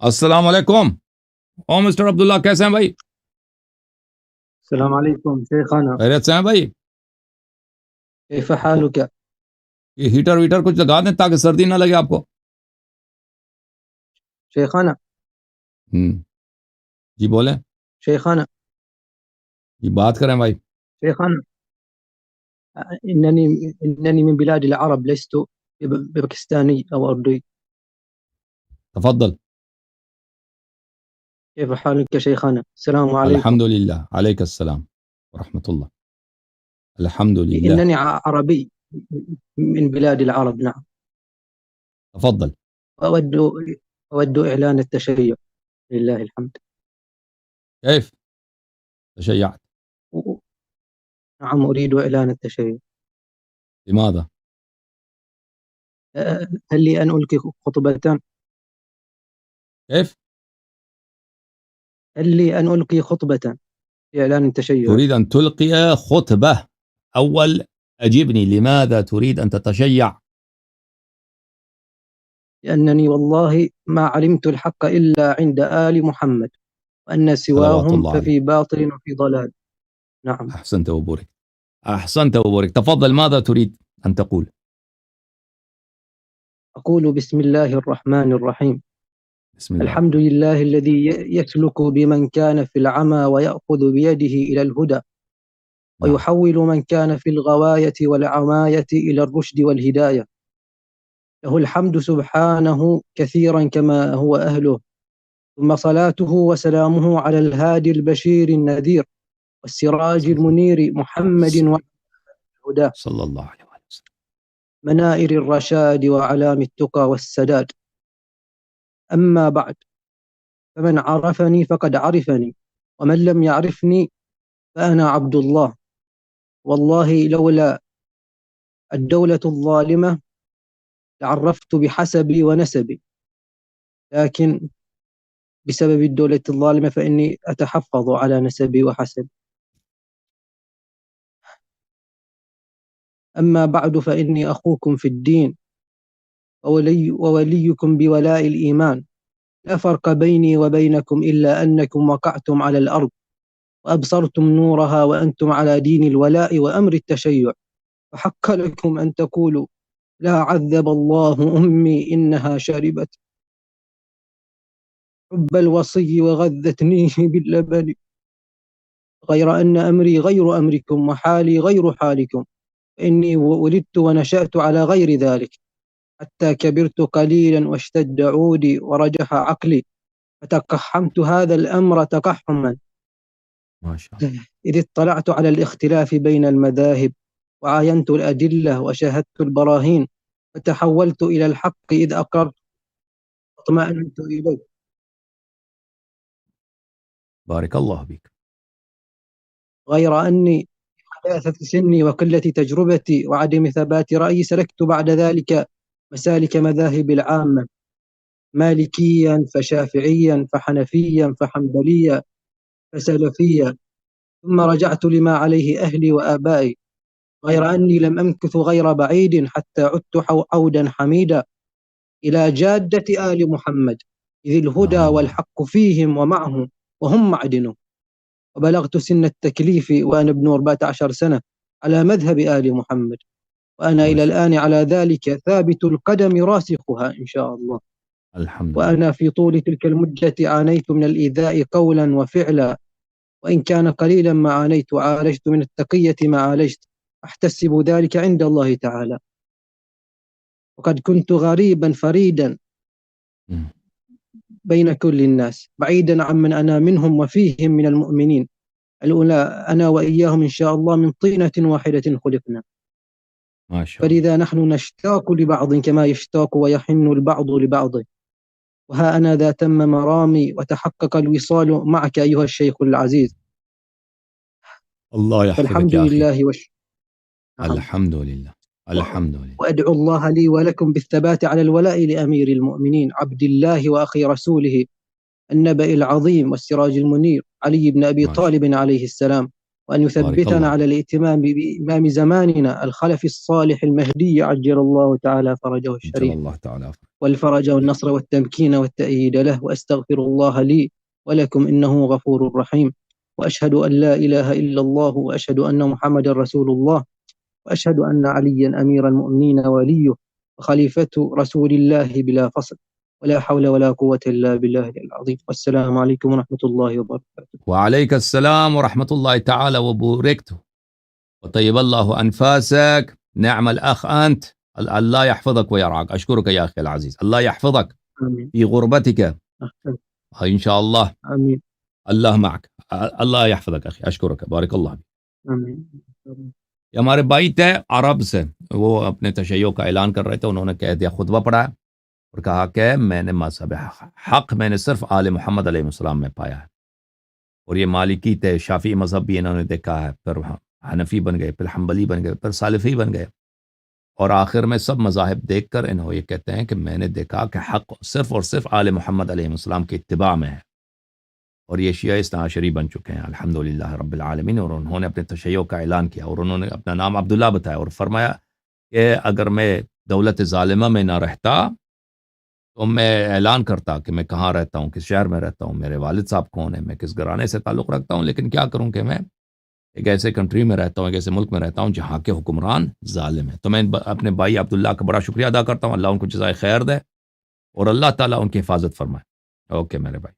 अस्सलाम वालेकुम। ओ मिस्टर अब्दुल्ला, कैसे हैं भाई? السلام عليكم شيخنا. खैरियत से हैं भाई? كيف तो حالك ये हीटर वीटर कुछ लगा दें ताकि सर्दी ना लगे आपको। شيخنا؟ जी बोलें। شيخنا जी बात करें भाई। شيخنا إنني من بلاد العرب، لست باكستاني أو أردي. तफضल। كيف حالك شيخنا؟ السلام عليكم. अल्हम्दुलिल्लाह, अलैकस्सलाम वरहमतुल्लाह। अल्हम्दुलिल्लाह। إنني عربي من بلاد العرب، نعم. तफضल। أود أود إعلان التشيع، لله الحمد. كيف تشيعت؟ نعم، أريد إعلان التشيع. لماذا؟ هل لي أن ألقي خطبة؟ كيف هل لي أن ألقي خطبة في إعلان التشيع؟ تريد أن تلقي خطبة؟ أول أجبني، لماذا تريد أن تتشيع؟ لأنني والله ما علمت الحق إلا عند آل محمد، وأن صلوات سواهم الله عليه. ففي باطل وفي ضلال. نعم. أحسنت وبورك. أحسنت وبورك. تفضل، ماذا تريد أن تقول؟ أقول بسم الله الرحمن الرحيم. بسم الله الحمد الرحمن. لله الذي يسلك بمن كان في العمى ويأخذ بيده إلى الهدى، نعم. ويحول من كان في الغواية والعماية إلى الرشد والهداية. له الحمد سبحانه كثيرا كما هو أهله، ثم صلاته وسلامه على الهادي البشير النذير والسراج المنير محمد والهدى، صلى الله عليه وسلم. منائر الرشاد وعلام التقى والسداد. أما بعد، فمن عرفني فقد عرفني، ومن لم يعرفني فأنا عبد الله. والله لولا الدولة الظالمة لعرفت بحسبي ونسبي، لكن بسبب الدولة الظالمة فإني أتحفظ على نسبي وحسبي. أما بعد، فإني أخوكم في الدين ووليكم بولاء الإيمان. لا فرق بيني وبينكم إلا أنكم وقعتم على الأرض وأبصرتم نورها، وأنتم على دين الولاء وأمر التشيع، فحق لكم أن تقولوا لا عذب الله أمي إنها شربت حب الوصي وغذتنيه باللبن، غير أن أمري غير أمركم وحالي غير حالكم، إني ولدت ونشأت على غير ذلك، حتى كبرت قليلا واشتد عودي ورجح عقلي، فتقحمت هذا الأمر تقحما، ما شاء الله. إذ اطلعت على الاختلاف بين المذاهب، وعاينت الأدلة وشاهدت البراهين، وتحولت إلى الحق إذ أقررت واطمأننت إليه. بارك الله بك. غير أني حداثة سني وقلة تجربتي وعدم ثبات رأيي سلكت بعد ذلك مسالك مذاهب العامة، مالكيا فشافعيا فحنفيا فحنبليا فسلفيا، ثم رجعت لما عليه أهلي وآبائي. غير أني لم أمكث غير بعيد حتى عدت عودا حميدا إلى جادة آل محمد، إذ الهدى والحق فيهم ومعهم وهم معدنه. وبلغت سن التكليف وأنا ابن 14 سنة على مذهب آل محمد، وأنا إلى الآن على ذلك ثابت القدم راسخها إن شاء الله. الحمد لله. وأنا في طول تلك المدة عانيت من الإيذاء قولا وفعلا، وإن كان قليلا ما عانيت، وعالجت من التقية ما عالجت، أحتسب ذلك عند الله تعالى. وقد كنت غريبا فريدا بين كل الناس، بعيدا عمن أنا منهم وفيهم من المؤمنين الأولى، أنا وإياهم إن شاء الله من طينة واحدة خلقنا، ما شاء الله. فلذا نحن نشتاق لبعض كما يشتاق ويحن البعض لبعض. وها أنا ذا تم مرامي وتحقق الوصال معك أيها الشيخ العزيز. الله يحفظك فالحمد يا أخي. لله الحمد لله. الحمد لله. وأدعو الله لي ولكم بالثبات على الولاء لأمير المؤمنين عبد الله وأخي رسوله النبأ العظيم والسراج المنير علي بن أبي طالب عليه السلام، وأن بارك يثبتنا الله. على الائتمام بإمام زماننا الخلف الصالح المهدي عجل الله تعالى فرجه إن شاء الشريف الله تعالى. والفرج والنصر والتمكين والتأييد له، وأستغفر الله لي ولكم إنه غفور رحيم، وأشهد أن لا إله إلا الله، وأشهد أن محمد رسول الله، وأشهد أن عليا أمير المؤمنين وليه وخليفة رسول الله بلا فصل، ولا حول ولا قوة إلا بالله العظيم. والسلام عليكم ورحمة الله وبركاته. وعليك السلام ورحمة الله تعالى وبركاته، وطيب الله أنفاسك. نعم الأخ أنت، الله يحفظك ويرعاك. أشكرك يا أخي العزيز، الله يحفظك آمين. في غربتك أحسن. إن شاء الله. آمين. الله معك، الله يحفظك أخي. أشكرك، بارك الله فيك. آمين. ये हमारे भाई थे अरब से, वो अपने तशय्यो का ऐलान कर रहे थे. उन्होंने कह दिया, खुतबा पढ़ा और कहा कि मैंने मज़हब हक़ मैंने सिर्फ आले मोहम्मद अलैहिस्सलाम में पाया है. और ये मालिकी थे, शाफ़ी मज़हब भी इन्होंने देखा है, फिर हनफी बन गए, फिर हम्बली बन गए, फिर सालिफी बन गए, और आखिर में सब मज़ाहिब देख कर इन्होंने ये कहते हैं कि मैंने देखा कि हक़ सिर्फ और सिर्फ आले मोहम्मद अलैहिस्सलाम की इत्तिबा में है. और ये शिया इस्ना अशरी बन चुके हैं अल्हम्दुलिल्लाह रब्बिल आलमीन. और उन्होंने अपने तशय्यो का ऐलान किया और उन्होंने अपना नाम अब्दुल्ला बताया और फरमाया कि अगर मैं दौलत ज़ालिमा में ना रहता तो मैं ऐलान करता कि मैं कहाँ रहता हूँ, किस शहर में रहता हूँ, मेरे वालिद साहब कौन है, मैं किस घराने से ताल्लुक़ रखता हूँ. लेकिन क्या करूँ कि मैं एक ऐसे कंट्री में रहता हूँ, एक ऐसे मुल्क में रहता हूँ जहाँ के हुक्मरान ज़ालिम हैं. तो मैं अपने भाई अब्दुल्ला का बड़ा शुक्रिया अदा करता हूँ. अल्लाह उनको जज़ाए खैर दे और अल्लाह ताला उनकी हिफाजत फरमाए. ओके मेरे भाई.